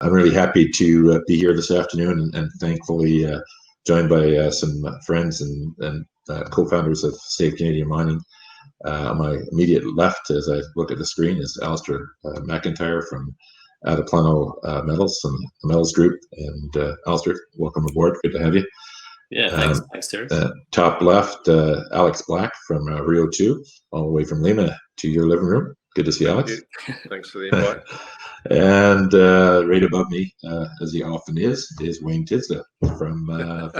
I'm really happy to be here this afternoon, and thankfully joined by some friends and co-founders of Save Canadian Mining. On my immediate left, as I look at the screen, is Alistair McIntyre from Altiplano Metals and the Metals Group. And Alistair, welcome aboard. Good to have you. Yeah, thanks, Terry. Top left, Alex Black from Rio 2, all the way from Lima to your living room. Good to see Alex. Thanks for the invite. And right above me, as he often is Wayne Tisdale from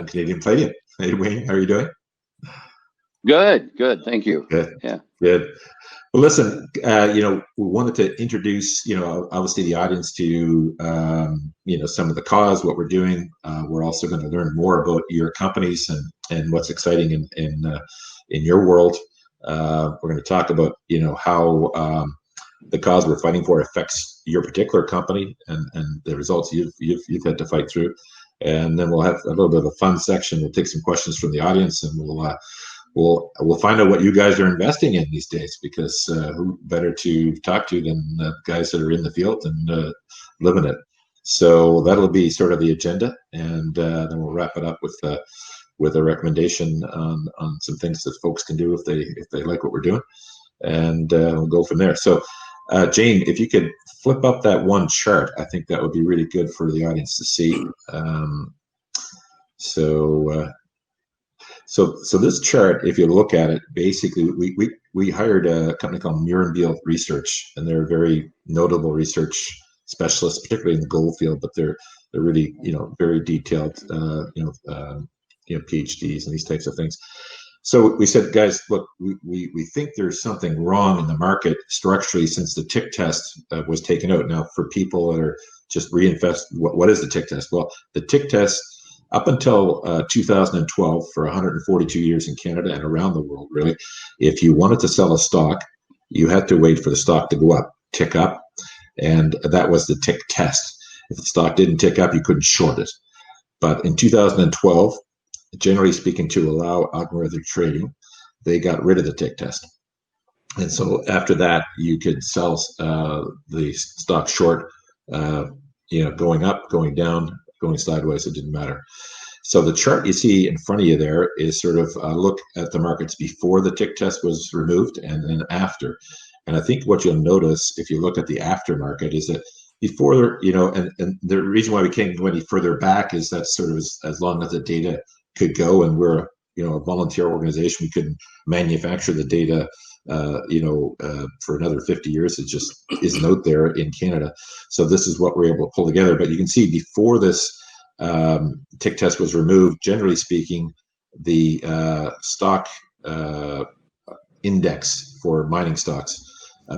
Canadian Palladium. Hey, Wayne, how are you doing? Good. Thank you. Good. Yeah. Good. Well, listen, we wanted to introduce, obviously the audience to, some of the cause, what we're doing. We're also going to learn more about your companies and what's exciting in your world. We're going to talk about, how the cause we're fighting for affects your particular company and the results you've had to fight through. And then we'll have a little bit of a fun section. We'll take some questions from the audience, and we'll find out what you guys are investing in these days, because who better to talk to than the guys that are in the field and living it. So that'll be sort of the agenda, and then we'll wrap it up with a recommendation on some things that folks can do if they like what we're doing, and we'll go from there. So Jane, if you could flip up that one chart, I think that would be really good for the audience to see. So this chart, if you look at it, basically we hired a company called Murenbiel Research, and they're very notable research specialists, particularly in the gold field, but they're really very detailed PhDs and these types of things. So we said, guys, look, we think there's something wrong in the market structurally since the tick test was taken out. Now, for people that are just reinvest, what is the tick test? Well, the tick test, up until 2012, for 142 years in Canada and around the world, really, if you wanted to sell a stock, you had to wait for the stock to go up, tick up, and that was the tick test. If the stock didn't tick up, you couldn't short it. But in 2012, generally speaking, to allow algorithmic trading, they got rid of the tick test. And so after that, you could sell the stock short, going up, going down, going sideways, it didn't matter. So the chart you see in front of you there is sort of a look at the markets before the tick test was removed and then after. And I think what you'll notice if you look at the aftermarket is that before, and the reason why we can't go any further back is that sort of as long as the data could go, and we're a volunteer organization, we couldn't manufacture the data for another 50 years. It just isn't out there in Canada. So this is what we're able to pull together. But you can see before this tick test was removed, generally speaking, the stock index for mining stocks,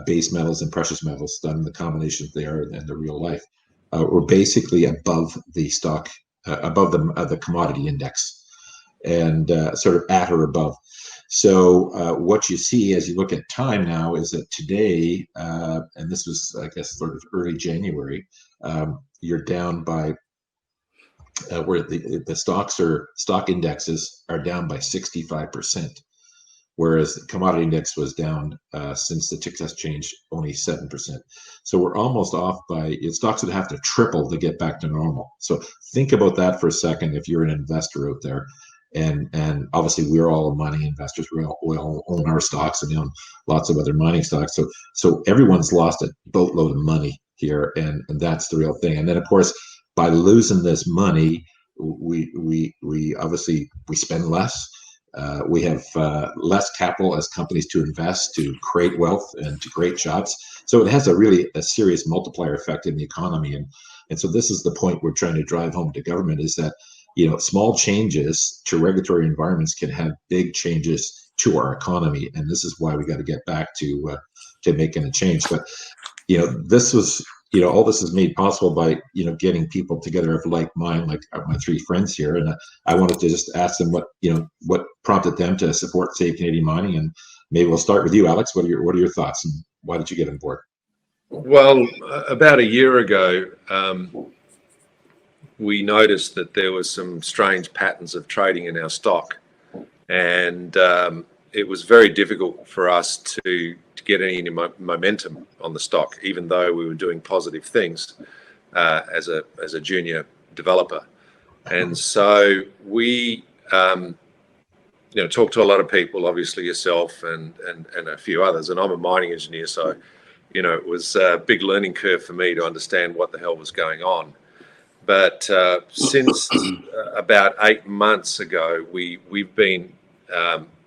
base metals and precious metals, done the combinations they are and the real life, were basically above the stock, above the commodity index, and sort of at or above. So what you see as you look at time now is that today, and this was, I guess, sort of early January, you're down by where the stock indexes are down by 65%, whereas the commodity index was down since the tick test change only 7%. So we're almost off by, stocks would have to triple to get back to normal. So think about that for a second if you're an investor out there. And obviously we're all mining investors. We all own our stocks, and we own lots of other mining stocks. So everyone's lost a boatload of money here, and that's the real thing. And then of course, by losing this money, we obviously spend less. We have less capital as companies to invest, to create wealth and to create jobs. So it has a serious multiplier effect in the economy. And so this is the point we're trying to drive home to government, is that small changes to regulatory environments can have big changes to our economy, and this is why we got to get back to making a change. But this was all this is made possible by getting people together of like mind, like my three friends here, and I wanted to just ask them what prompted them to support Save Canadian Mining, and maybe we'll start with you, Alex. What are your thoughts, and why did you get on board? Well, about a year ago, we noticed that there was some strange patterns of trading in our stock, and it was very difficult for us to get any momentum on the stock, even though we were doing positive things. as a junior developer. And so we talked to a lot of people, obviously yourself and a few others. And I'm a mining engineer, so it was a big learning curve for me to understand what the hell was going on. But since about 8 months ago, we've been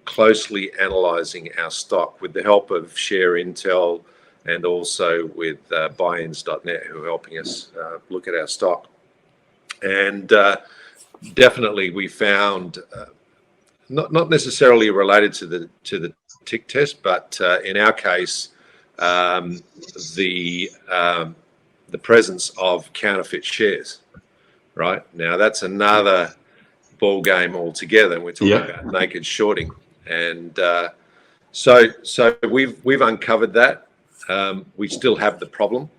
closely analysing our stock with the help of Share Intel and also with Buyins.net, who are helping us look at our stock. And definitely, we found not necessarily related to the tick test, but in our case, the presence of counterfeit shares. Right now, that's another ball game altogether, and we're talking about naked shorting. And so we've uncovered that. We still have the problem.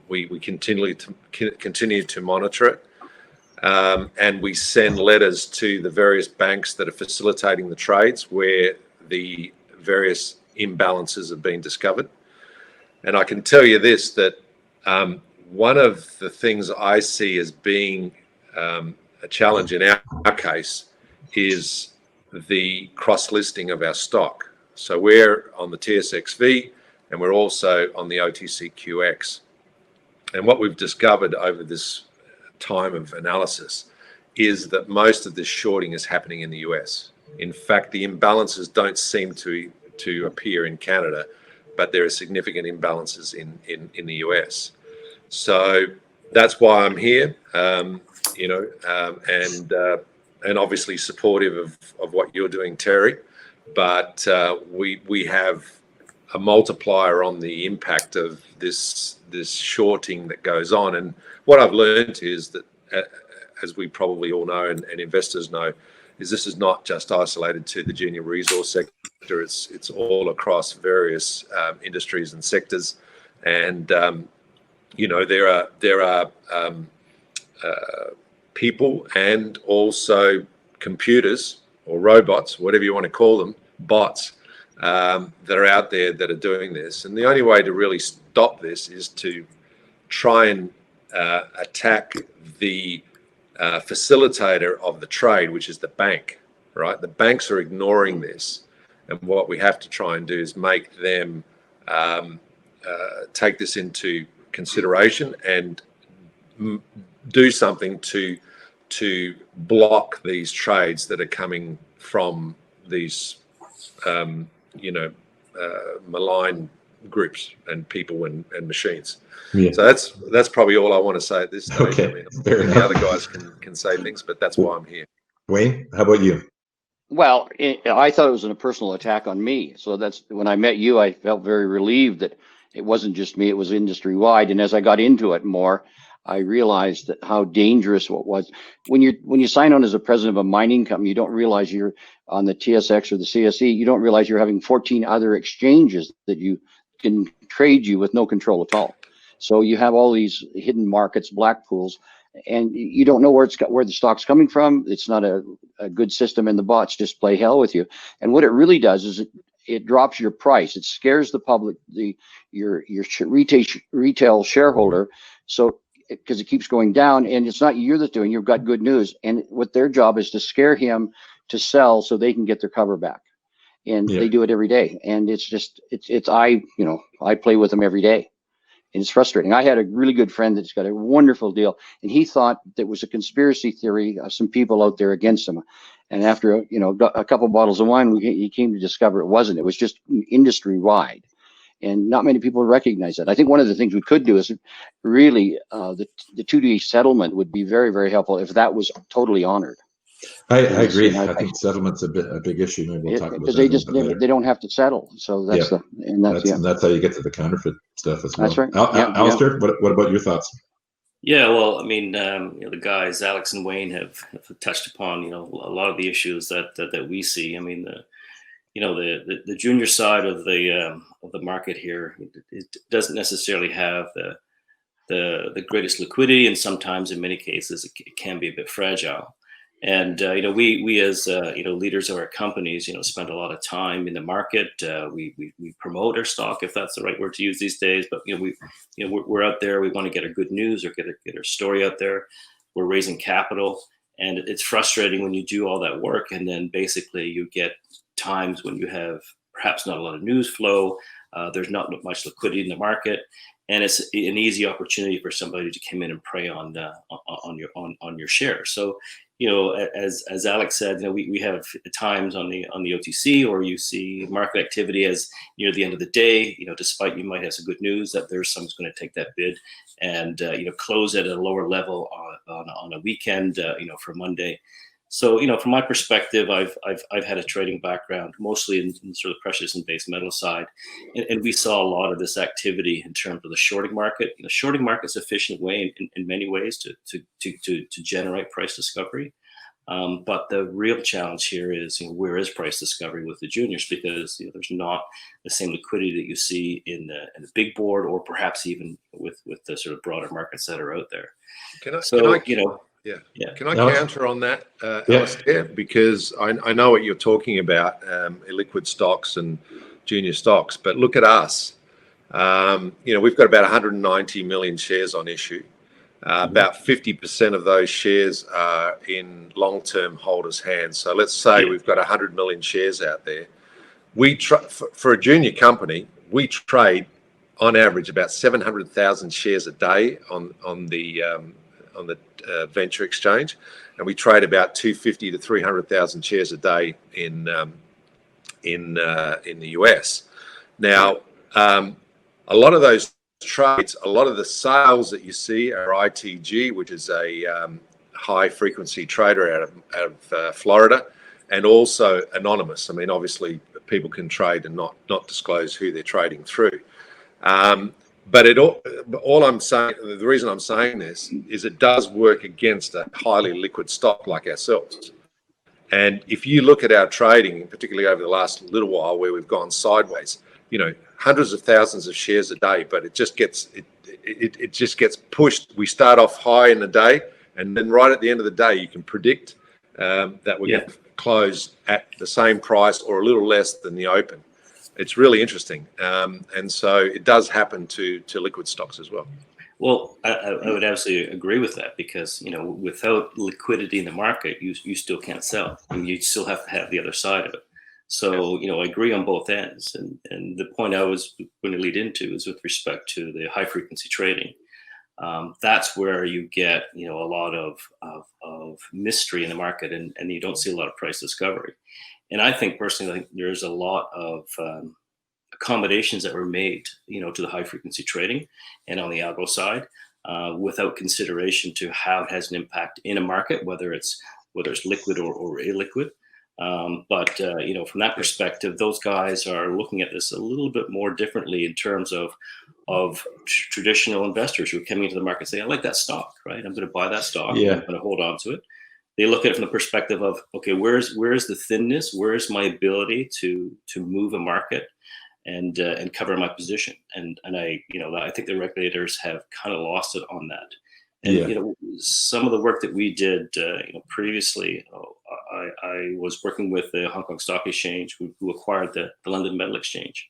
We continue to monitor it, and we send letters to the various banks that are facilitating the trades where the various imbalances have been discovered. And I can tell you this, that one of the things I see as being a challenge in our case is the cross-listing of our stock. So we're on the TSXV and we're also on the OTCQX. And what we've discovered over this time of analysis is that most of this shorting is happening in the US. In fact, the imbalances don't seem to appear in Canada, but there are significant imbalances in the US. So that's why I'm here, and obviously supportive of what you're doing, Terry. But we have a multiplier on the impact of this shorting that goes on. And what I've learned is that, as we probably all know and investors know, is this is not just isolated to the junior resource sector. It's all across various industries and sectors. And there are people and also computers or robots, whatever you want to call them, bots, that are out there that are doing this. And the only way to really stop this is to try and attack the facilitator of the trade, which is the bank, right? The banks are ignoring this. And what we have to try and do is make them take this into consideration and do something to block these trades that are coming from these malign groups and people and machines. Yeah. So that's probably all I want to say at this stage. Okay. I mean, the other guys can say things, but that's why I'm here. Wayne, how about you? Well, I thought it was a personal attack on me. So that's when I met you, I felt very relieved that it wasn't just me, it was industry wide. And as I got into it more, I realized that how dangerous what was. When you sign on as a president of a mining company, you don't realize you're on the TSX or the CSE. You don't realize you're having 14 other exchanges that you can trade you with no control at all. So you have all these hidden markets, black pools, and you don't know where the stock's coming from. It's not a good system, and the bots just play hell with you. And what it really does is it drops your price. It scares the public, your retail shareholder. So because it keeps going down, and it's not you that's doing. You've got good news, and what their job is to scare him to sell so they can get their cover back. And they do it every day. And it's just I play with them every day. And it's frustrating. I had a really good friend that's got a wonderful deal, and he thought there was a conspiracy theory, some people out there against him. And after a couple bottles of wine, he came to discover it wasn't. It was just industry wide, and not many people recognize that. I think one of the things we could do is really the 2D settlement would be very, very helpful if that was totally honored. I agree. I think settlement's a big issue. Maybe we'll talk about that. Because they don't have to settle. So that's that's how you get to the counterfeit stuff as well. That's right. Alistair, what about your thoughts? Yeah, well, I mean, the guys, Alex and Wayne, have touched upon a lot of the issues that we see. I mean, the junior side of the market here, it doesn't necessarily have the greatest liquidity, and sometimes in many cases it can be a bit fragile. And we as leaders of our companies, spend a lot of time in the market. We promote our stock, if that's the right word to use these days. But we're out there. We want to get our good news or get our story out there. We're raising capital, and it's frustrating when you do all that work, and then basically you get times when you have perhaps not a lot of news flow. There's not much liquidity in the market, and it's an easy opportunity for somebody to come in and prey on your share. So, as Alex said, we have times on the OTC, or you see market activity as near the end of the day. Despite you might have some good news that there's someone's going to take that bid and close at a lower level on a weekend, for Monday. So, from my perspective, I've had a trading background, mostly in sort of precious and base metal side, and we saw a lot of this activity in terms of the shorting market. Shorting market's an efficient way in many ways to generate price discovery. But the real challenge here is, where is price discovery with the juniors? Because there's not the same liquidity that you see in the big board, or perhaps even with the sort of broader markets that are out there. Can I counter on that, Alistair? Because I know what you're talking about, illiquid stocks and junior stocks. But look at us. We've got about 190 million shares on issue. About 50% of those shares are in long-term holders' hands. So let's say we've got 100 million shares out there. For a junior company, we trade on average about 700,000 shares a day on the venture exchange, and we trade about 250 to 300,000 shares a day in the US. Now, a lot of those trades, a lot of the sales that you see are ITG, which is a high frequency trader out of Florida, and also anonymous. I mean, obviously people can trade and not disclose who they're trading through. But all I'm saying, the reason I'm saying this is it does work against a highly liquid stock like ourselves. And if you look at our trading, particularly over the last little while where we've gone sideways, hundreds of thousands of shares a day, but it just gets pushed. We start off high in the day, and then right at the end of the day, you can predict that we're going to close at the same price or a little less than the open. It's really interesting, and so it does happen to liquid stocks as well. Well, I would absolutely agree with that, because without liquidity in the market, you still can't sell, and you still have to have the other side of it. So I agree on both ends, and the point I was going to lead into is with respect to the high frequency trading. That's where you get a lot of mystery in the market, and you don't see a lot of price discovery. And I think personally, there's a lot of accommodations that were made, to the high frequency trading and on the algo side, without consideration to how it has an impact in a market, whether it's liquid or illiquid. But from that perspective, those guys are looking at this a little bit more differently in terms of traditional investors who are coming into the market and say, I like that stock, right? I'm going to buy that stock. Yeah. I'm going to hold on to it. They look at it from the perspective of, okay, where's the thinness? Where's my ability to move a market and cover my position? And I think the regulators have kind of lost it on that. And some of the work that we did previously, I was working with the Hong Kong Stock Exchange, who acquired the London Metal Exchange,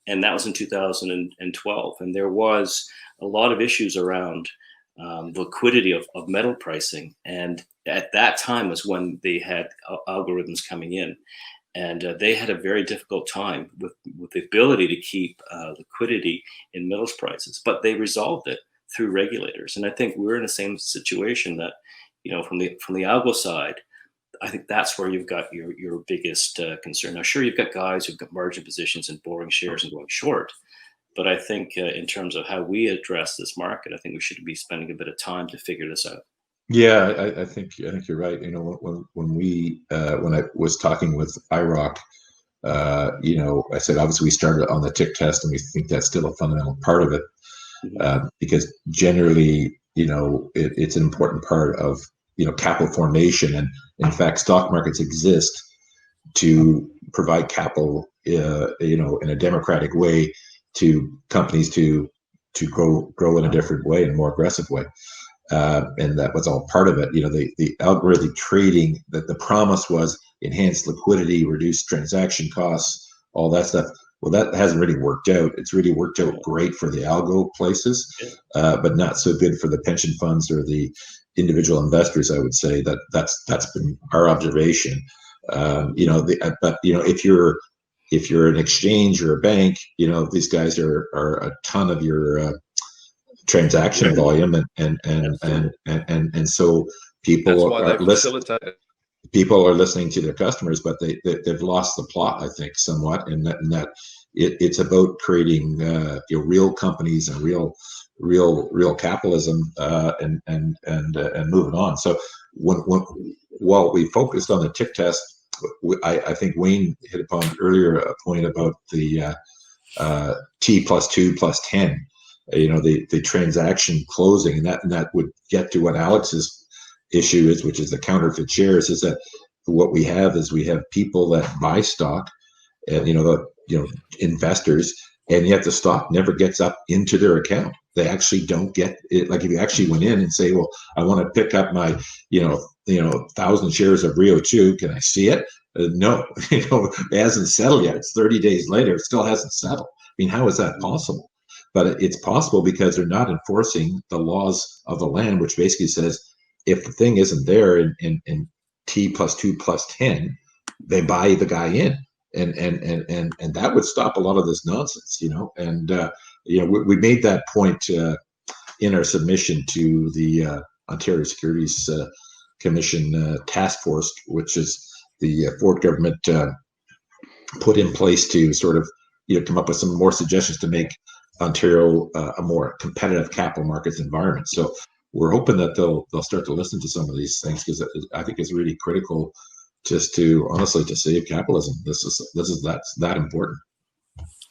and that was in 2012. And there was a lot of issues around the liquidity of metal pricing, and at that time was when they had algorithms coming in, and they had a very difficult time with the ability to keep liquidity in metals prices, but they resolved it through regulators. And I think we're in the same situation that, from the algo side, I think that's where you've got your biggest concern. Now, sure, you've got guys who've got margin positions and borrowing shares and going short. But I think in terms of how we address this market, I think we should be spending a bit of time to figure this out. Yeah, I think you're right. When I was talking with IROC, I said obviously we started on the tick test, and we think that's still a fundamental part of it, because generally, it's an important part of capital formation, and in fact, stock markets exist to provide capital, in a democratic way to companies to grow in a different way, in a more aggressive way. and that was all part of it. The algorithmic trading, that the promise was enhanced liquidity, reduced transaction costs, all that stuff. Well, that hasn't really worked out. It's really worked out great for the algo places, but not so good for the pension funds or the individual investors. I would say that's been our observation. If you're an exchange or a bank, these guys are a ton of your transaction volume, and so people are listening to their customers, but they've lost the plot, I think, somewhat, and that it's about creating real companies and real capitalism, and moving on. So while we focused on the tick test, I think Wayne hit upon earlier a point about the T+2 plus 10. The transaction closing, and that would get to what Alex's issue is, which is the counterfeit shares. Is that what we have people that buy stock, and investors, and yet the stock never gets up into their account. They actually don't get it. Like if you actually went in and say, well, I want to pick up my 1,000 shares of Rio 2, can I see it? No, it hasn't settled yet. It's 30 days later, it still hasn't settled. I mean, how is that possible? But it's possible because they're not enforcing the laws of the land, which basically says if the thing isn't there in T+2 plus 10, they buy the guy in, and that would stop a lot of this nonsense, And we made that point in our submission to the Ontario Securities Commission task force, which is the Ford government put in place to sort of come up with some more suggestions to make Ontario a more competitive capital markets environment. So we're hoping that they'll start to listen to some of these things, because I think it's really critical just to honestly to save capitalism. That's that important.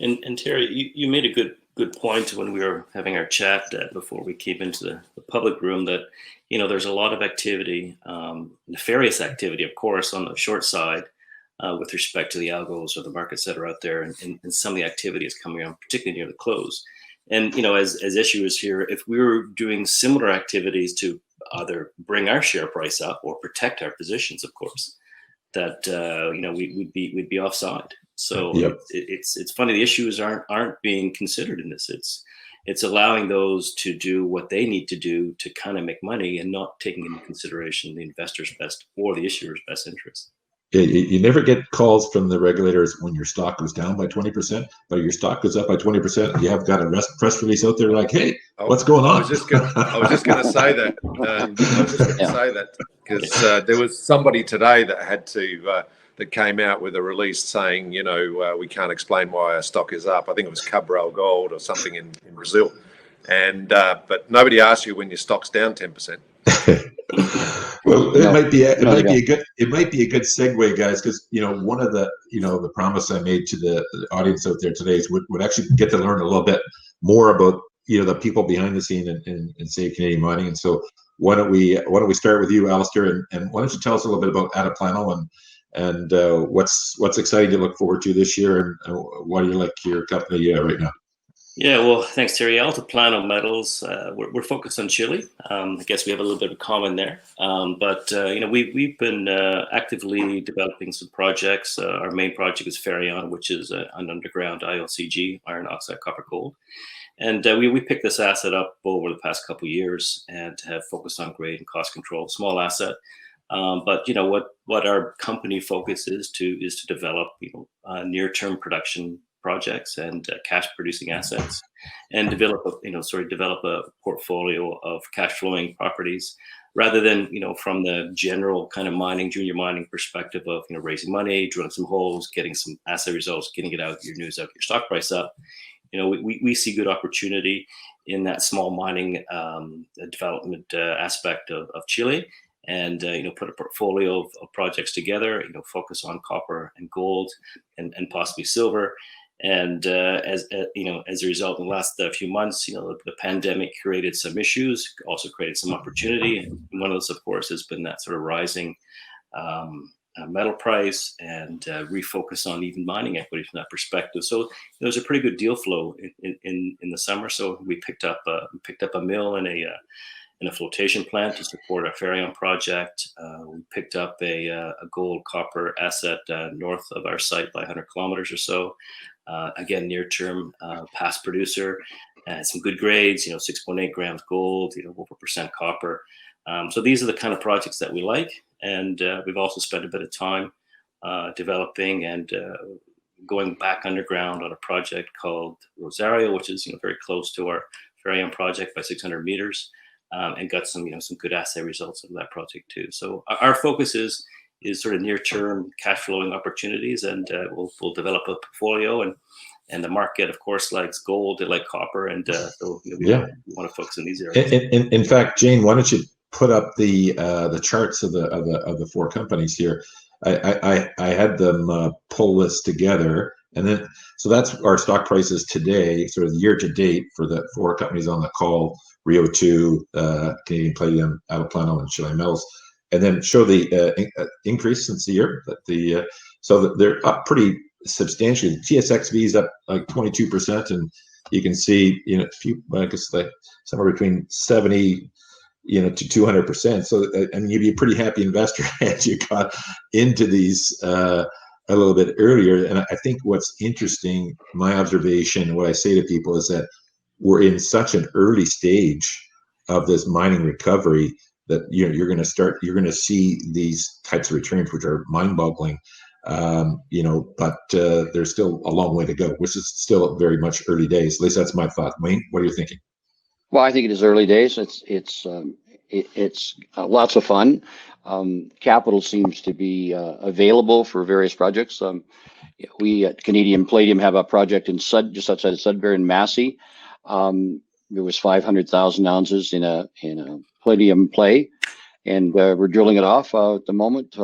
And Terry, you made a good point when we were having our chat before we came into the public room, that there's a lot of activity, nefarious activity, of course, on the short side, with respect to the algos or the markets that are out there, and some of the activity is coming on, particularly near the close. And as issuers here, if we were doing similar activities to either bring our share price up or protect our positions, of course, that we'd be offside. So yep. It's funny, the issues aren't being considered in this. It's allowing those to do what they need to do to kind of make money, and not taking into consideration the investor's best or the issuer's best interest. You never get calls from the regulators when your stock goes down by 20%, but your stock goes up by 20%. You have got a press release out there like, "Hey, what's going on?" I was just going to say that. Because there was somebody today that had to that came out with a release saying, we can't explain why our stock is up. I think it was Cabral Gold or something in Brazil, and but nobody asks you when your stock's down 10%. Well, it might be a good segue, guys, because one of the promise I made to the audience out there today is would actually get to learn a little bit more about the people behind the scene in Save Canadian Mining. And so why don't we start with you, Alistair, and why don't you tell us a little bit about Altiplano and what's exciting to look forward to this year, and why do you like your company right now? Yeah, well, thanks, Terry. Altiplano Metals, we're focused on Chile. I guess we have a little bit of common there. But we've been actively developing some projects. Our main project is Ferion, which is an underground IOCG, iron oxide copper gold. And we picked this asset up over the past couple of years and have focused on grade and cost control. Small asset. But what our company focus is to develop near-term production projects and cash producing assets, and develop a portfolio of cash flowing properties, rather than from the general kind of junior mining perspective of raising money, drilling some holes, getting some assay results, getting it out, your news out, your stock price up. We see good opportunity in that small mining development aspect of Chile, and put a portfolio of projects together, focus on copper and gold and possibly silver. And as a result, in the last few months, the pandemic created some issues, also created some opportunity. And one of those, of course, has been that sort of rising metal price, and refocus on even mining equity from that perspective. So there's a pretty good deal flow in the summer. So we picked up a mill and a flotation plant to support our Farion project. We picked up a gold copper asset north of our site by 100 kilometers or so. Again, near term past producer, some good grades, 6.8 grams gold, over percent copper. So these are the kind of projects that we like. And we've also spent a bit of time developing and going back underground on a project called Rosario, which is very close to our Farion project by 600 meters, and got some good assay results of that project too. So our focus is sort of near term cash flowing opportunities, and we'll develop a portfolio, and the market of course likes gold, they like copper, and so we want to focus in these areas. In fact, Jane, why don't you put up the charts of the four companies here? I had them pull this together, and then so that's our stock prices today, sort of year to date for the four companies on the call: Rio 2, Canadian Palladium, Altiplano, and Chile Metals, and then show the increase since the year. So that they're up pretty substantially. The TSXV is up like 22%, and you can see I guess like somewhere between 70 to 200%. So I mean, you'd be a pretty happy investor as you got into these a little bit earlier. And I think what's interesting, my observation, what I say to people is that we're in such an early stage of this mining recovery that you're going to see these types of returns, which are mind-boggling. But there's still a long way to go, which is still very much early days. At least that's my thought. Wayne, what are you thinking? Well, I think it is early days. It's lots of fun. Capital seems to be available for various projects. We at Canadian Palladium have a project in just outside of Sudbury in Massey. There was 500,000 ounces in a palladium play, and we're drilling it off at the moment,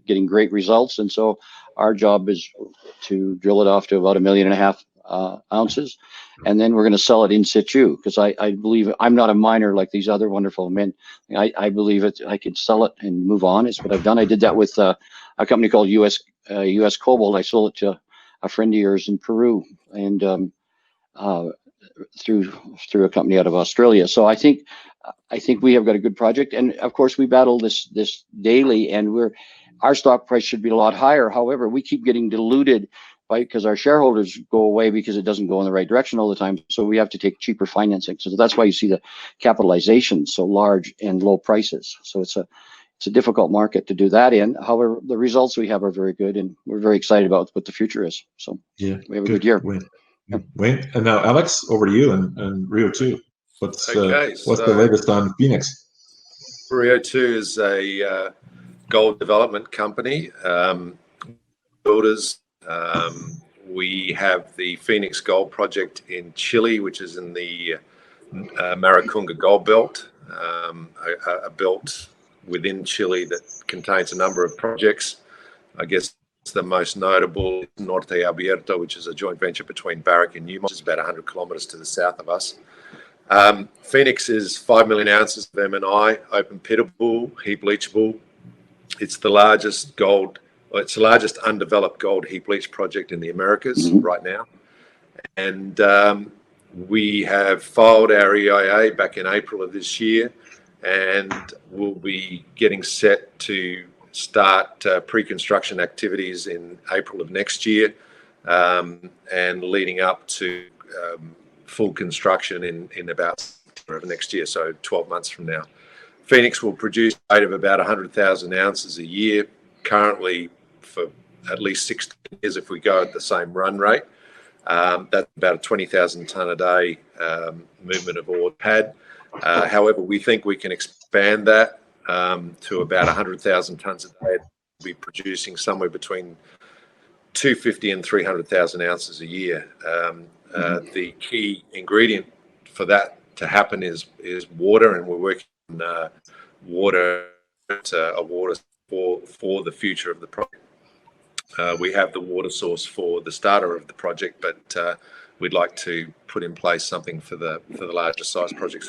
getting great results. And so our job is to drill it off to about 1.5 million ounces, and then we're going to sell it in situ, because I believe I'm not a miner like these other wonderful men. I believe I could sell it and move on. Is what I've done. I did that with a company called US Cobalt. I sold it to a friend of yours in Peru, and through a company out of Australia. So I think we have got a good project, and of course we battle this daily, and our stock price should be a lot higher. However, we keep getting diluted because our shareholders go away because it doesn't go in the right direction all the time. So we have to take cheaper financing. So that's why you see the capitalization so large and low prices. So it's a difficult market to do that in. However, the results we have are very good, and we're very excited about what the future is. So we have a good year. Wayne, and now Alex, over to you, and Rio 2. What's the latest on Phoenix? Rio 2 is a gold development company. Builders. We have the Phoenix Gold Project in Chile, which is in the Maricunga Gold Belt, a belt within Chile that contains a number of projects. I guess the most notable is Norte Abierto, which is a joint venture between Barrick and Newmont, which is about 100 kilometers to the south of us. Phoenix is 5 million ounces of M&I, open pittable, heap leachable. It's the largest undeveloped gold heap leach project in the Americas right now. And we have filed our EIA back in April of this year, and we'll be getting set to start pre-construction activities in April of next year, and leading up to full construction in about September of next year, so 12 months from now. Phoenix will produce a rate of about 100,000 ounces a year, currently for at least 16 years if we go at the same run rate. That's about a 20,000 tonne a day movement of ore pad. However, we think we can expand that to about 100,000 tonnes a day. We'll be producing somewhere between 250 and 300,000 ounces a year. The key ingredient for that to happen is water, and we're working on water for the future of the project. We have the water source for the starter of the project, but we'd like to put in place something for the larger size project.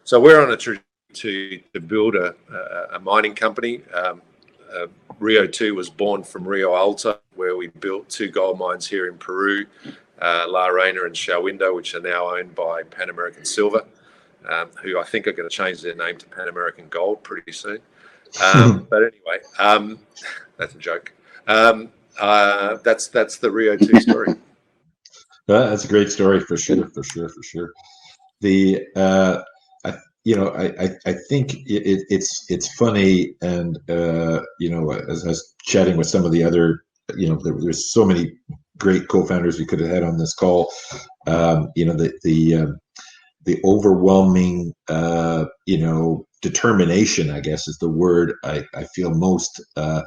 So we're on a trajectory to build a mining company. Rio 2 was born from Rio Alto, where we built 2 gold mines here in Peru, La Reina and Shahuindo, which are now owned by Pan American Silver. who I think are going to change their name to Pan American Gold pretty soon. But anyway, that's a joke. That's the Rio 2 story. That's a great story for sure. The I think it's funny, and as I was chatting with some of the other, there's so many great co-founders we could have had on this call. The overwhelming determination, I guess, is the word I feel most I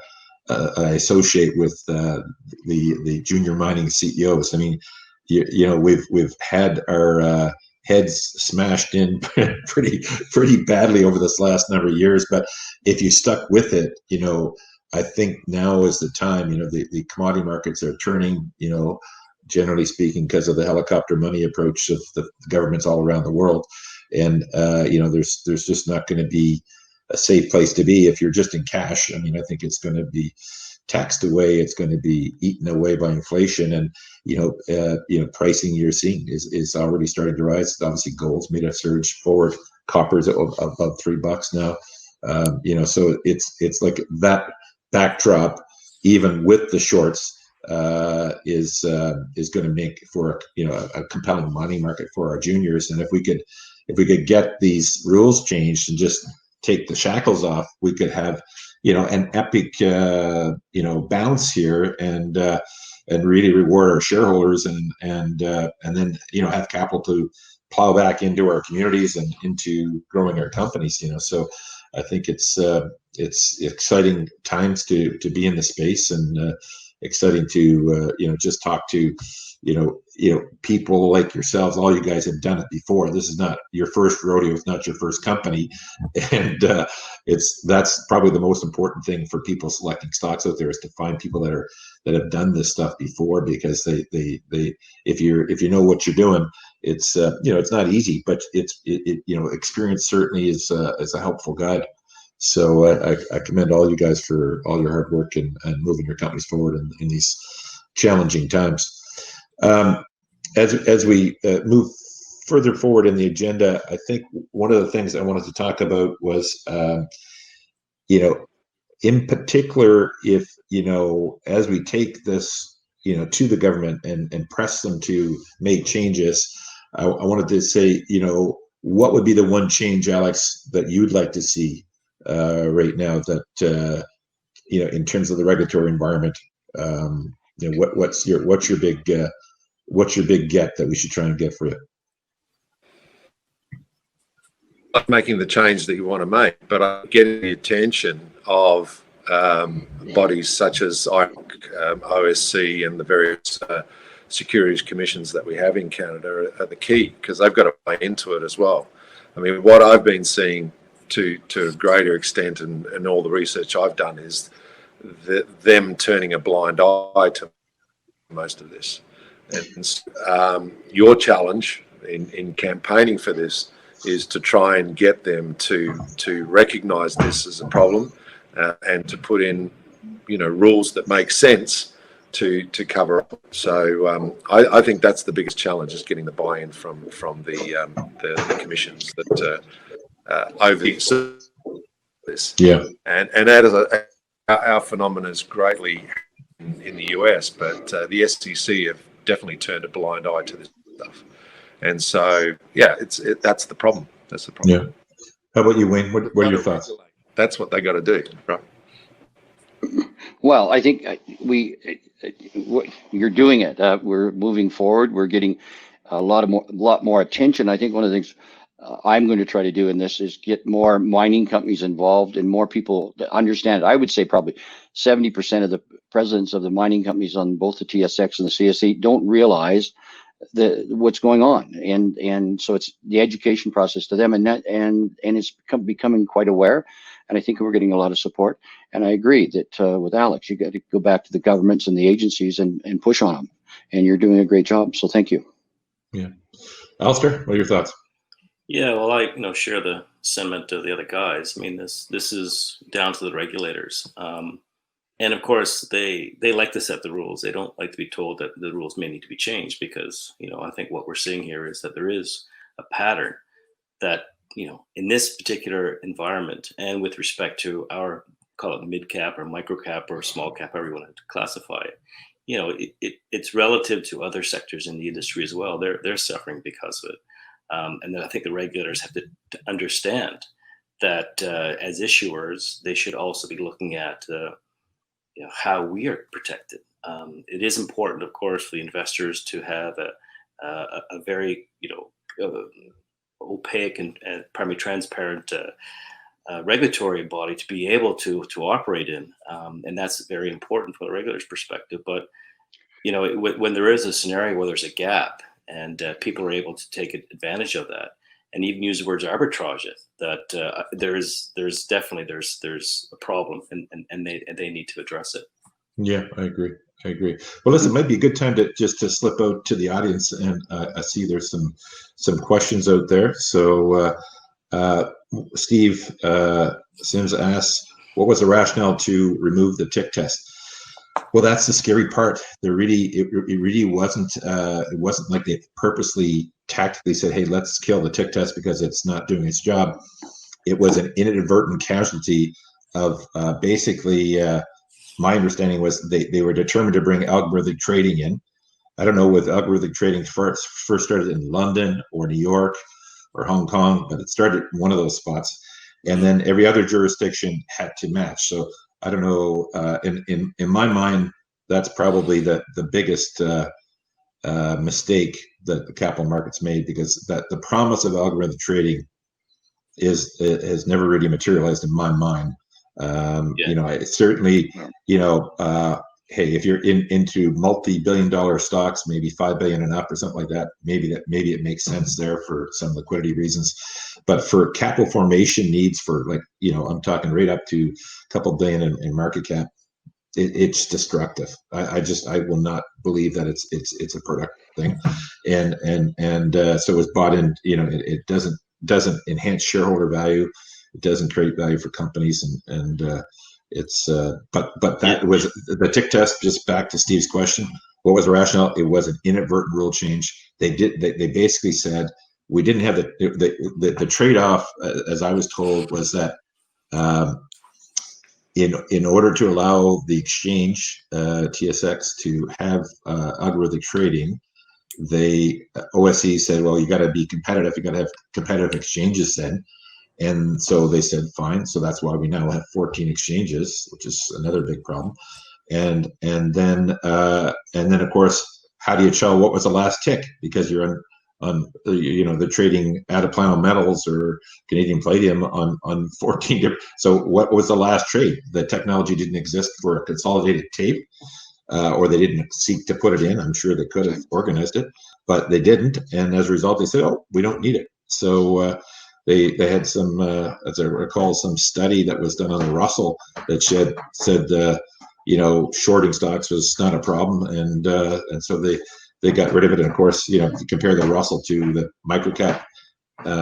associate with the junior mining CEOs. I mean, we've had our heads smashed in pretty badly over this last number of years, but if you stuck with it, I think now is the time. The commodity markets are turning, generally speaking, because of the helicopter money approach of the governments all around the world. And there's just not going to be a safe place to be if you're just in cash. I mean, I think it's going to be taxed away. It's going to be eaten away by inflation, and pricing you're seeing is already starting to rise. Obviously, gold's made a surge forward. Copper's above $3 now. So it's like that backdrop, even with the shorts, is going to make for a compelling mining market for our juniors. And if we could get these rules changed and just take the shackles off, we could have an epic bounce here, and really reward our shareholders, and then have capital to plow back into our communities and into growing our companies. So I think it's exciting times to be in the space, and exciting to just talk to people like yourselves. All you guys have done it before. This is not your first rodeo. It's not your first company, and that's probably the most important thing for people selecting stocks out there, is to find people that have done this stuff before, because they if you know what you're doing, it's it's not easy, but experience certainly is a helpful guide. So I commend all you guys for all your hard work and moving your companies forward in these challenging times. As we move further forward in the agenda, I think one of the things I wanted to talk about was, in particular, if, as we take this, to the government and press them to make changes, I wanted to say, what would be the one change, Alex, that you'd like to see right now, that, in terms of the regulatory environment? What's your big get that we should try and get for you? Not making the change that you want to make, but getting the attention of bodies such as OSC and the various securities commissions that we have in Canada are the key, because they've got to play into it as well. I mean, what I've been seeing to a greater extent, and all the research I've done, is them turning a blind eye to most of this. And your challenge in campaigning for this is to try and get them to recognise this as a problem, and to put in rules that make sense to cover up. So I think that's the biggest challenge, is getting the buy-in from the commissions that oversee this. Yeah. And that is our phenomenon is greatly in the US, but the SEC have definitely turned a blind eye to this stuff. And so, that's the problem. That's the problem. Yeah. How about you, Wayne? What are your thoughts? That's what they got to do, right? Well, I think you're doing it. We're moving forward. We're getting a lot more attention. I think one of the things I'm going to try to do in this is get more mining companies involved and more people to understand it. I would say probably 70% of the presidents of the mining companies on both the TSX and the CSE don't realize what's going on, and so it's the education process to them, and it's becoming quite aware. And I think we're getting a lot of support. And I agree that with Alex, you got to go back to the governments and the agencies and push on them. And you're doing a great job. So thank you. Yeah. Alistair, what are your thoughts? Yeah, well, I share the sentiment of the other guys. I mean, this is down to the regulators, and of course they like to set the rules. They don't like to be told that the rules may need to be changed, because I think what we're seeing here is that there is a pattern that, in this particular environment, and with respect to our, call it mid cap or micro cap or small cap, however you want to classify it, it's relative to other sectors in the industry as well. They're suffering because of it. And then I think the regulators have to understand that as issuers, they should also be looking at how we are protected. It is important, of course, for the investors to have a very opaque and primarily transparent regulatory body to be able to operate in, and that's very important from the regulator's perspective. But when there is a scenario where there's a gap and people are able to take advantage of that, and even use the words arbitrage it, that there's definitely a problem, and they need to address it. Yeah, I agree. Well, listen, it might be a good time to slip out to the audience, and I see there's some questions out there. So Steve Sims asks, what was the rationale to remove the tick test? Well, that's the scary part. It really wasn't. It wasn't like they purposely, tactically said, "Hey, let's kill the tick test because it's not doing its job." It was an inadvertent casualty of basically. My understanding was they were determined to bring algorithmic trading in. I don't know whether algorithmic trading first started in London or New York or Hong Kong, but it started in one of those spots, and then every other jurisdiction had to match. So I don't know. In my mind, that's probably the biggest mistake that the capital markets made, because that the promise of algorithmic trading has never really materialized in my mind. It's certainly, hey, if you're into multi-billion-dollar stocks, maybe $5 billion and up or something like that, maybe it makes sense there for some liquidity reasons. But for capital formation needs, for I'm talking right up to a couple billion in market cap, it's destructive. I will not believe that it's a product thing, and so it was bought in. It doesn't enhance shareholder value. It doesn't create value for companies, and it's but that was the tick test. Just back to Steve's question, what was the rationale? It was an inadvertent rule change. They basically said we didn't have the trade-off, as I was told, was that in order to allow the exchange TSX to have algorithmic trading, OSC said, well, you got to be competitive. You got to have competitive exchanges then. And so they said, fine. So that's why we now have 14 exchanges, which is another big problem. And then of course, how do you tell what was the last tick? Because you're on they're trading Altiplano metals or Canadian palladium on 14 different. So what was the last trade? The technology didn't exist for a consolidated tape, or they didn't seek to put it in. I'm sure they could have organized it, but they didn't. And as a result, they said, oh, we don't need it. So they had some, as I recall, some study that was done on the Russell that said shorting stocks was not a problem, and so they got rid of it. And of course, if you compare the Russell to the microcap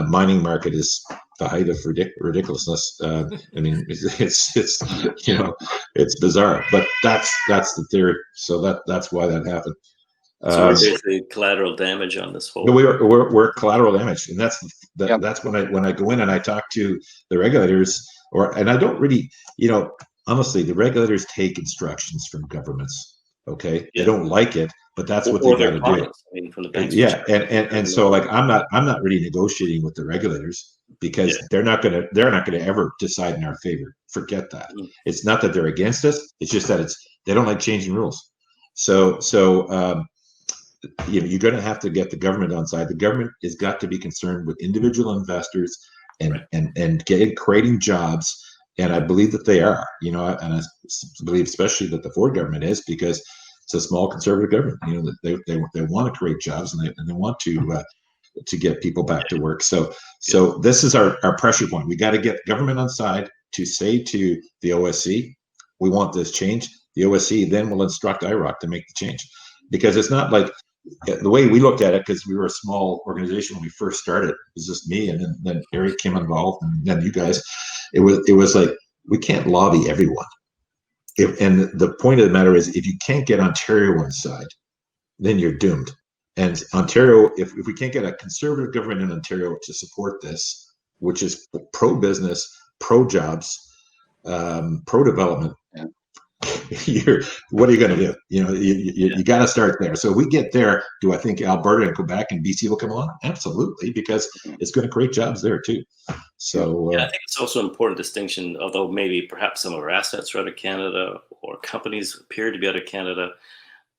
mining market, is the height of ridiculousness. I mean, it's it's bizarre, but that's the theory. So that's why that happened. So we're basically collateral damage on this whole. We're collateral damage, and that's when I go in and I talk to the regulators, and I don't really, honestly, the regulators take instructions from governments. Okay, they don't like it, but that's what they got to do. I mean, from the banks. Yeah, and so I'm not really negotiating with the regulators, because they're not gonna ever decide in our favor. Forget that. It's not that they're against us. It's just that they don't like changing rules. So you're going to have to get the government on side. The government has got to be concerned with individual investors and creating jobs. And I believe that they are, and I believe especially that the Ford government is, because it's a small conservative government. They want to create jobs, and they want to get people back to work. So this is our pressure point. We got to get government on side to say to the OSC, we want this change. The OSC then will instruct IROC to make the change, because it's not like the way we looked at it, because we were a small organization when we first started. It was just me, and then Eric came involved, and then you guys. It was like, we can't lobby everyone. And the point of the matter is, if you can't get Ontario on side, then you're doomed, And Ontario, if we can't get a conservative government in Ontario to support this, which is pro-business, pro-jobs, pro-development, what are you going to do? You got to start there. So if we get there, do I think Alberta and Quebec and BC will come along? Absolutely, because it's going to create jobs there too. So I think it's also an important distinction, although maybe perhaps some of our assets are out of Canada or companies appear to be out of Canada.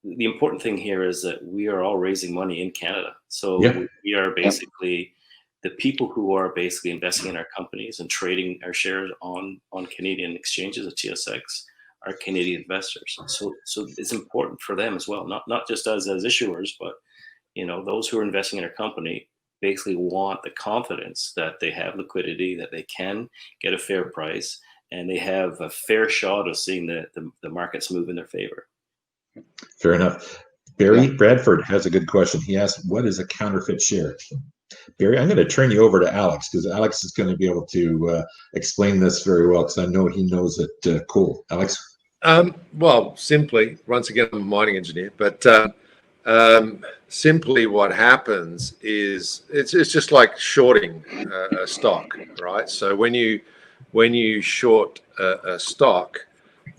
The important thing here is that we are all raising money in Canada. So we are basically the people who are basically investing in our companies and trading our shares on Canadian exchanges at TSX are Canadian investors. So it's important for them as well, not just us as issuers, but those who are investing in our company basically want the confidence that they have liquidity, that they can get a fair price, and they have a fair shot of seeing the markets move in their favor. Fair enough. Barry Bradford has a good question. He asked, what is a counterfeit share? Barry, I'm going to turn you over to Alex, because Alex is going to be able to explain this very well, because I know he knows it cool. Alex? Well, simply, once again, I'm a mining engineer, but simply what happens is it's just like shorting a stock, right? So when you short a stock,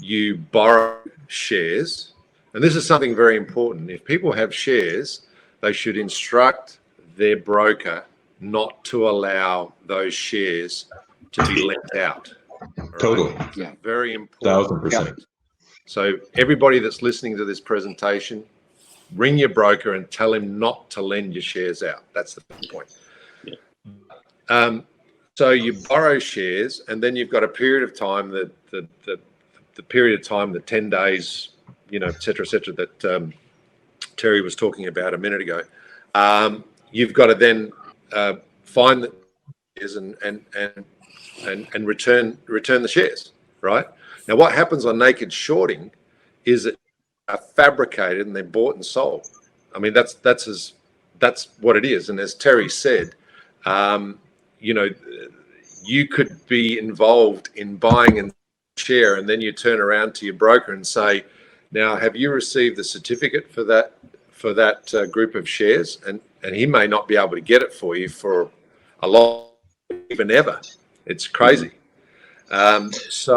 you borrow shares. And this is something very important. If people have shares, they should instruct their broker not to allow those shares to be lent out. Right? Totally. Yeah. Very important. 1,000%. So everybody that's listening to this presentation, ring your broker and tell him not to lend your shares out. That's the point. Yeah. So you borrow shares, and then you've got a period of time the period of time, the 10 days, et cetera, that Terry was talking about a minute ago. You've got to then find the shares and return the shares, right? Now, what happens on naked shorting is that are fabricated and they're bought and sold. I mean, that's what it is. And as Terry said, you could be involved in buying and share, and then you turn around to your broker and say, now, have you received the certificate for that group of shares? And he may not be able to get it for you for a long, even ever. It's crazy. That's.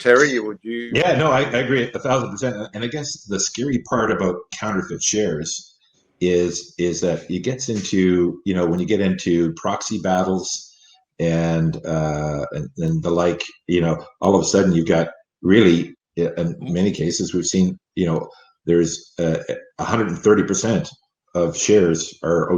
Terry, would you? Yeah, no, I agree 1,000%. And I guess the scary part about counterfeit shares is that it gets into, when you get into proxy battles and the like, all of a sudden you've got really, in many cases, we've seen, there's 130% of shares are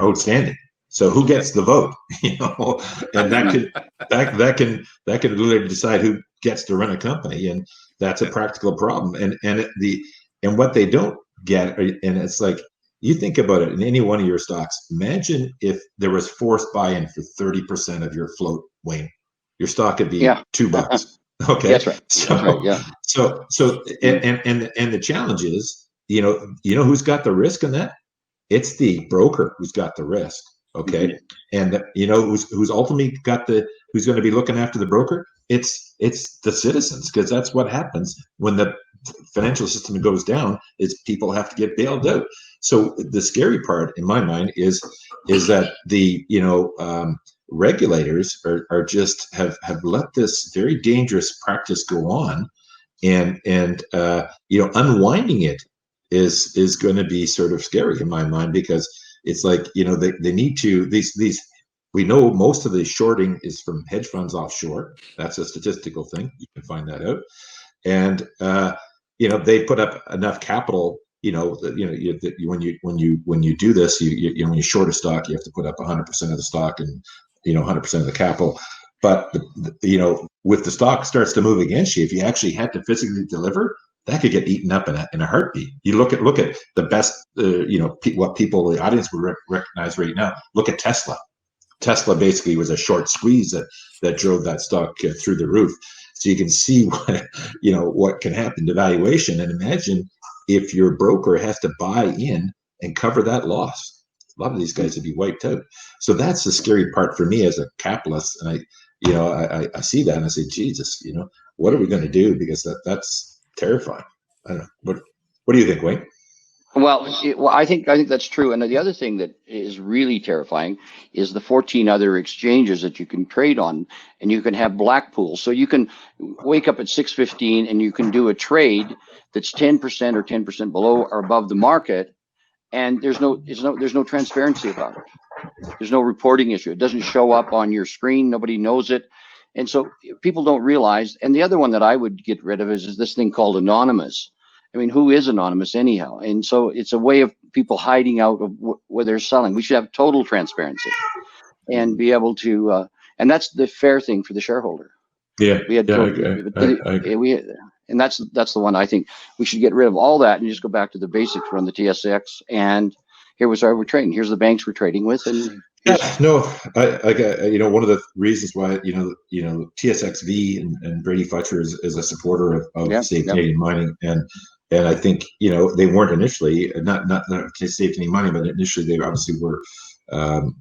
outstanding. So who gets the vote? And that can literally decide who gets to run a company, and that's a practical problem. And what they don't get, and it's like, you think about it in any one of your stocks. Imagine if there was forced buy-in for 30% of your float, Wayne. Your stock would be $2. Okay, that's right. So and the challenge is, who's got the risk in that? It's the broker who's got the risk. Okay, and who's ultimately who's going to be looking after the broker? It's the citizens, because that's what happens when the financial system goes down, is people have to get bailed out. So the scary part in my mind is that the regulators are just have let this very dangerous practice go on, and unwinding it is going to be sort of scary in my mind, because it's like, they need to, these we know most of the shorting is from hedge funds offshore. That's a statistical thing. You can find that out. And they put up enough capital, when you do this, when you short a stock, you have to put up 100% of the stock and 100% of the capital. But with the stock starts to move against you, if you actually had to physically deliver, that could get eaten up in a heartbeat. You look at the best, what people, the audience would recognize right now. Look at Tesla. Tesla basically was a short squeeze that drove that stock through the roof. So you can see what can happen to valuation. And imagine if your broker has to buy in and cover that loss. A lot of these guys would be wiped out. So that's the scary part for me as a capitalist. And I see that and I say, Jesus, what are we going to do? Because that's terrifying. I don't know. What do you think, Wayne? Well, I think that's true. And the other thing that is really terrifying is the 14 other exchanges that you can trade on, and you can have black pools. So you can wake up at 6:15 and you can do a trade that's 10% or 10% below or above the market, and there's no transparency about it. There's no reporting issue. It doesn't show up on your screen. Nobody knows it. And so people don't realize. And the other one that I would get rid of is this thing called anonymous. I mean, who is anonymous anyhow? And so it's a way of people hiding out of where they're selling. We should have total transparency and be able to, and that's the fair thing for the shareholder. Yeah, We had I agree. And that's the one I think we should get rid of all that and just go back to the basics, run the TSX, and here was our we're trading. Here's the banks we're trading with, and no, one of the reasons why TSXV and Brady Fletcher is a supporter of Save Canadian Mining, and I think they weren't initially not to Save Canadian Mining, but initially they obviously were.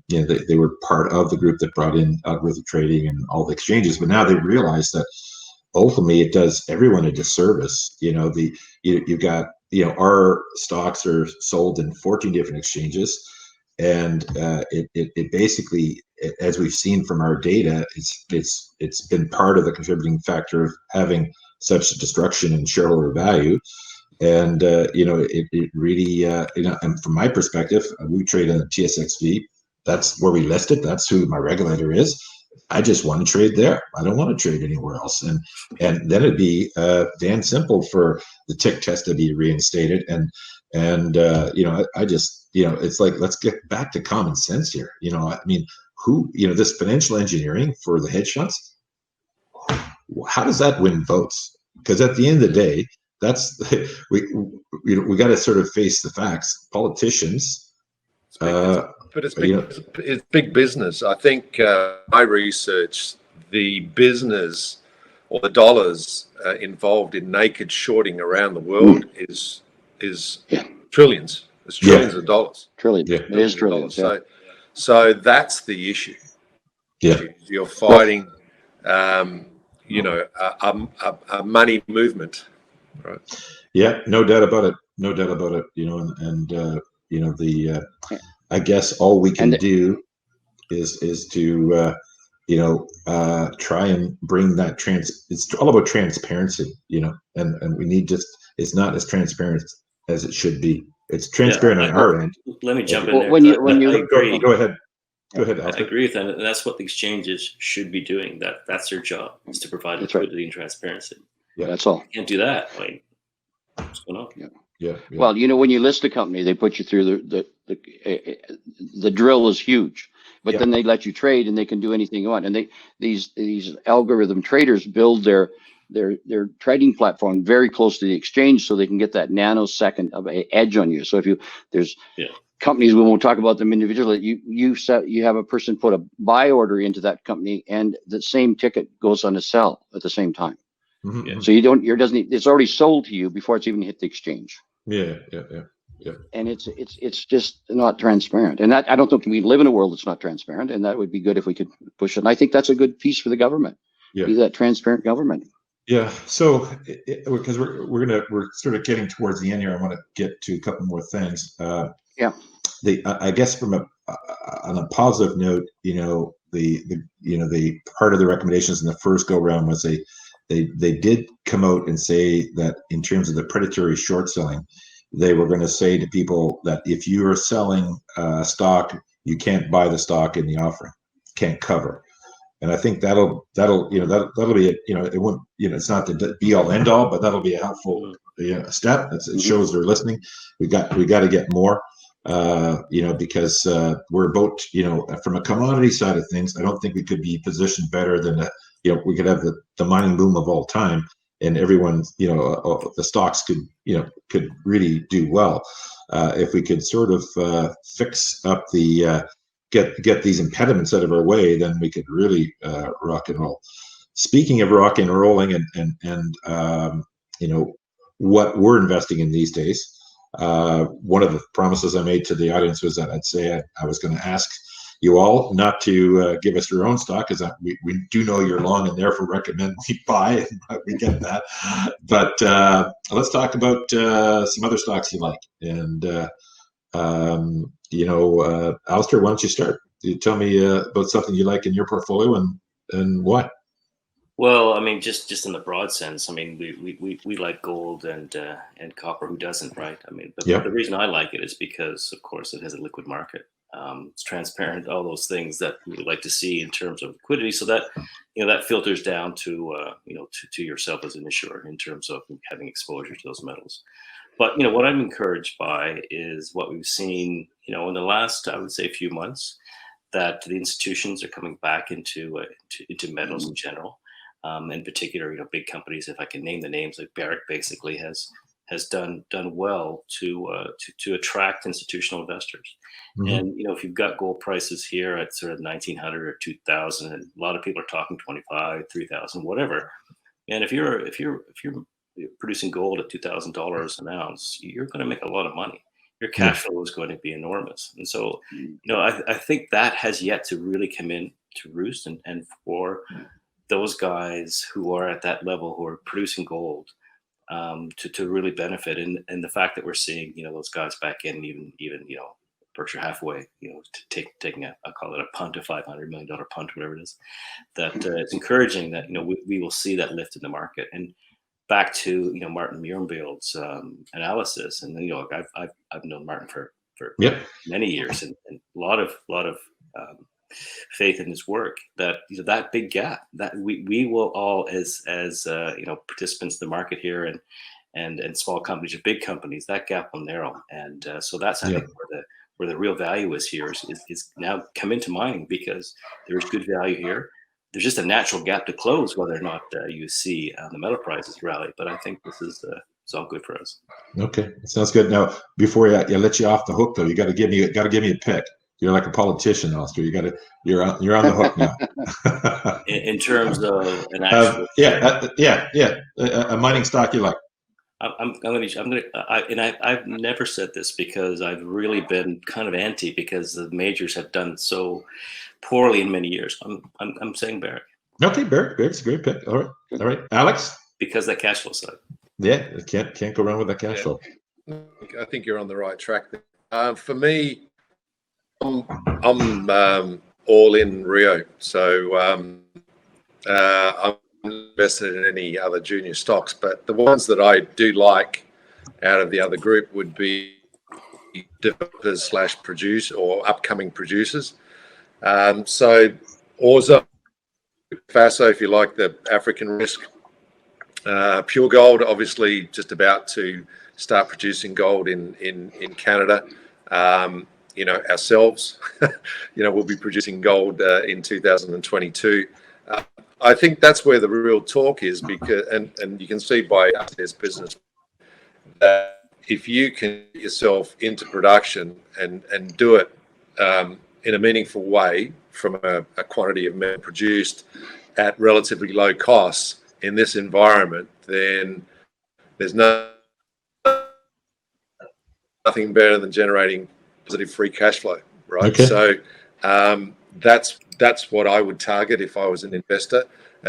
They were part of the group that brought in algorithmic trading and all the exchanges, but now they realize that ultimately it does everyone a disservice. You've got our stocks are sold in 14 different exchanges, and it basically, as we've seen from our data, it's been part of the contributing factor of having such a destruction in shareholder value. And it really, and from my perspective, we trade on the TSXV. That's where we list it. That's who my regulator is. I just want to trade there. I don't want to trade anywhere else. And then it'd be damn simple for the tick test to be reinstated. And I just, it's like, let's get back to common sense here. I mean, this financial engineering for the hedge funds, how does that win votes? Because at the end of the day, that's we got to sort of face the facts. Politicians, but it's big business. I think my research, the business or the dollars involved in naked shorting around the world is trillions. It's trillions of dollars. Trillions. It is trillions. So that's the issue. Yeah, you're fighting, a money movement. Right. Yeah, no doubt about it. I guess all we can do is to try and bring that it's all about transparency, and we need it's not as transparent as it should be. It's transparent on our end. Let me jump in there. When you agree. Go ahead. Go ahead, I agree with that, and that's what the exchanges should be doing. That's their job, is to provide liquidity and transparency. Yeah, that's all. You can't do that. Like, what's going on? Yeah. Well, when you list a company, they put you through the drill is huge, but then they let you trade, and they can do anything you want. And these algorithm traders build their trading platform very close to the exchange, so they can get that nanosecond of an edge on you. So there's companies, we won't talk about them individually. You have a person put a buy order into that company, and the same ticket goes on a sell at the same time. Mm-hmm. So it's already sold to you before it's even hit the exchange. Yeah. And it's just not transparent. And that, I don't think we live in a world that's not transparent. And that would be good if we could push it. And I think that's a good piece for the government. Yeah. Be that transparent government. Yeah. So because we're sort of getting towards the end here, I want to get to a couple more things. I guess from on a positive note, the part of the recommendations in the first go round was they did come out and say that in terms of the predatory short selling, they were going to say to people that if you are selling stock, you can't buy the stock in the offering, can't cover. And I think that'll be it won't, it's not the be all end all, but that'll be a helpful step. It shows they're listening. We got to get more. Because we're both, from a commodity side of things, I don't think we could be positioned better than we could have the mining boom of all time, and everyone, the stocks could really do well if we could sort of fix up the get these impediments out of our way. Then we could really rock and roll. Speaking of rock and rolling, and what we're investing in these days. One of the promises I made to the audience was that I'd say I was going to ask you all not to give us your own stock, because we do know you're long and therefore recommend we buy, and we get that. But let's talk about some other stocks you like. And Alistair, why don't you start? You tell me about something you like in your portfolio and why. Well, I mean, just in the broad sense, I mean, we like gold and copper. Who doesn't, right? I mean, the reason I like it is because, of course, it has a liquid market. It's transparent, all those things that we like to see in terms of liquidity. So that that filters down to to yourself as an issuer in terms of having exposure to those metals. But what I'm encouraged by is what we've seen, in the last, I would say, few months, that the institutions are coming back into metals in general. In particular, big companies, if I can name the names, like Barrick, basically has done well to attract institutional investors. Mm-hmm. And if you've got gold prices here at sort of 1,900 or 2,000, and a lot of people are talking 25, 3,000, whatever. And if you're producing gold at $2,000 an ounce, you're going to make a lot of money. Your cash flow is going to be enormous. And so, I think that has yet to really come in to roost, and for those guys who are at that level, who are producing gold, to really benefit. And the fact that we're seeing, those guys back in, even Berkshire Hathaway, taking I'll call it a punt, a $500 million punt, whatever it is, that it's encouraging that, we will see that lift in the market. And back to, Martin Murenbeld's analysis, and, I've known Martin for many years, and a lot of faith in his work, that that big gap that we will all as participants in the market here, and small companies or big companies, that gap will narrow. And so that's, I think, where the real value is here is now come into mining, because there's good value here. There's just a natural gap to close, whether or not you see the metal prices rally. But I think this is it's all good for us. Okay, sounds good. Now, before I let you off the hook, though, you got to give me a pick. You're like a politician, Alistair. You're on the hook now. in terms of an actual a mining stock you like. I've never said this, because I've really been kind of anti, because the majors have done so poorly in many years. I'm saying Barrick. Okay, Barrick's a great pick. All right, Alex. Because that cash flow side. Yeah, can't go wrong with that cash flow. I think you're on the right track there. For me, I'm all in Rio, so I'm invested in any other junior stocks, but the ones that I do like out of the other group would be developers / produce or upcoming producers. So Orza, Faso, if you like, the African risk. Pure Gold, obviously, just about to start producing gold in Canada. Ourselves, we'll be producing gold in 2022. I think that's where the real talk is, because and you can see by this business that if you can get yourself into production and do it in a meaningful way from a quantity of metal produced at relatively low costs in this environment, then there's nothing better than generating positive free cash flow, right? Okay. So that's what I would target if I was an investor.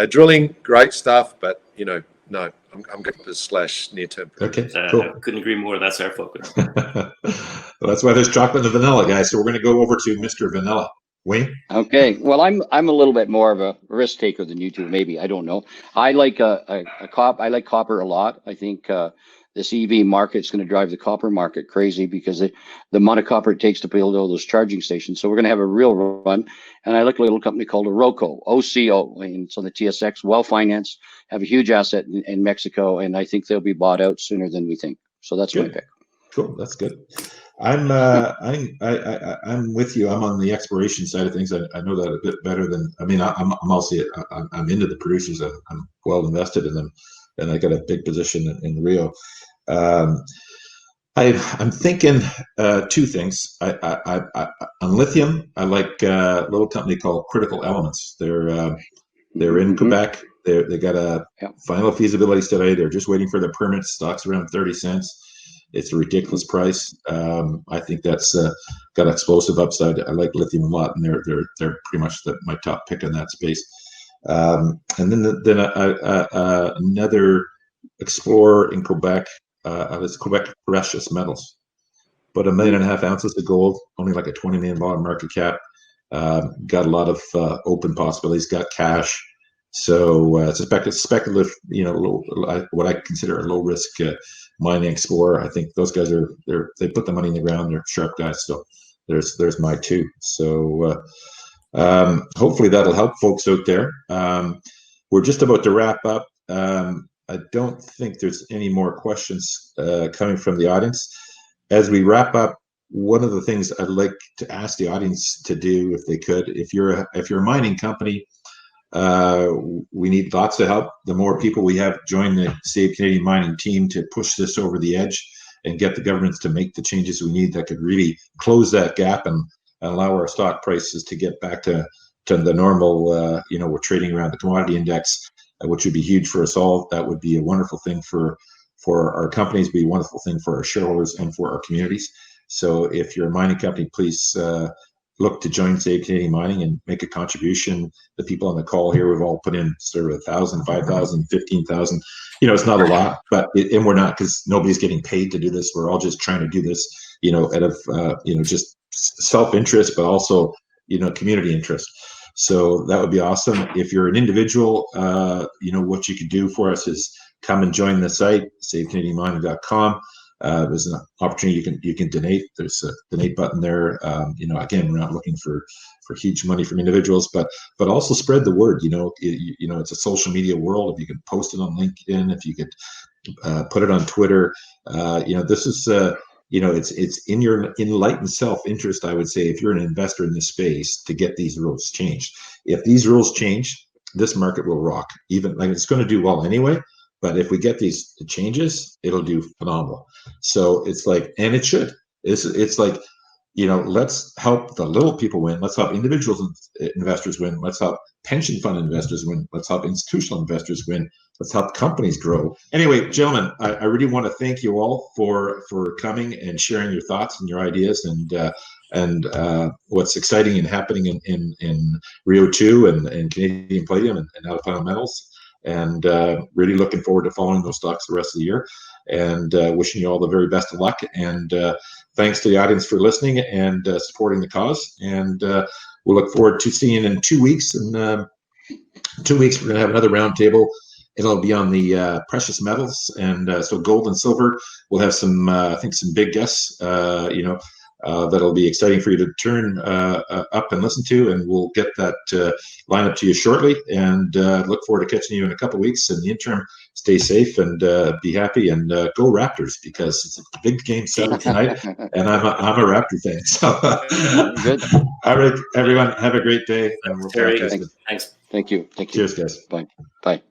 Drilling, great stuff, but no, I'm going to near-term. Okay, cool. Couldn't agree more. That's our focus. Well, that's why there's chocolate and vanilla, guys. So we're going to go over to Mr. Vanilla. Wayne? Okay. Well, I'm a little bit more of a risk taker than you two. Maybe, I don't know. I like I like copper a lot. I think this EV market is going to drive the copper market crazy, because the amount of copper it takes to build all those charging stations. So we're going to have a real run. And I like a little company called Oroco, OCO, and it's on the TSX, well financed, have a huge asset in Mexico, and I think they'll be bought out sooner than we think. So that's my pick. Cool, that's good. I'm with you. I'm on the exploration side of things. I know that a bit better than. I mean, I'm also I'm into the producers. I'm well invested in them, and I got a big position in Rio. I'm thinking two things. On lithium, I like a little company called Critical Elements. They're in Quebec. They got a final feasibility study. They're just waiting for the permit. Stock's around 30 cents. It's a ridiculous price. I think that's got explosive upside. I like lithium a lot, and they're pretty much my top pick in that space. And then another explorer in Quebec. It's Quebec Precious Metals. But 1.5 million ounces of gold, only like a $20 million market cap. Got a lot of open possibilities. Got cash. So it's a speculative, what I consider a low risk mining explorer. I think those guys they put the money in the ground. They're sharp guys. So there's my two. So hopefully that'll help folks out there. We're just about to wrap up. I don't think there's any more questions coming from the audience. As we wrap up, one of the things I'd like to ask the audience to do, if they could, if you're a mining company, we need lots of help. The more people we have join the Save Canadian Mining team to push this over the edge and get the governments to make the changes we need that could really close that gap and allow our stock prices to get back to the normal, we're trading around the commodity index, which would be huge for us all. That would be a wonderful thing for our companies, be a wonderful thing for our shareholders and for our communities. So if you're a mining company, please look to join Save Canadian Mining and make a contribution. The people on the call here, we've all put in sort of 1,000, 5,000, 15,000. It's not a lot, but and we're not, because nobody's getting paid to do this. We're all just trying to do this, out of just self-interest, but also community interest. So that would be awesome. If you're an individual, what you could do for us is come and join the site, savecanadianmining.com. There's an opportunity you can donate. There's a donate button there. Again, we're not looking for huge money from individuals, but also spread the word. It's a social media world. If you could post it on LinkedIn, if you could put it on Twitter, this is it's in your enlightened self-interest, I would say, if you're an investor in this space, to get these rules changed. If these rules change, this market will rock. Even like it's going to do well anyway. But if we get these changes, it'll do phenomenal. So it's like, and it should. It's like, let's help the little people win. Let's help individual investors win. Let's help pension fund investors win. Let's help institutional investors win. Let's help companies grow. Anyway, gentlemen, I really want to thank you all for coming and sharing your thoughts and your ideas and what's exciting and happening in Rio 2 and Canadian Palladium and Alpine Metals. And really looking forward to following those stocks the rest of the year, and wishing you all the very best of luck. And thanks to the audience for listening and supporting the cause. And we'll look forward to seeing you in 2 weeks. And 2 weeks, we're going to have another roundtable. It'll be on the precious metals, and so gold and silver. We'll have some, I think, some big guests. That'll be exciting for you to turn up and listen to, and we'll get that lineup to you shortly. And look forward to catching you in a couple of weeks. In the interim, stay safe and be happy, and go Raptors, because it's a big game Saturday tonight, and I'm a Raptor fan. So Good. All right, everyone, have a great day. And we'll Thanks. Thank you. Cheers, guys. Bye. Bye.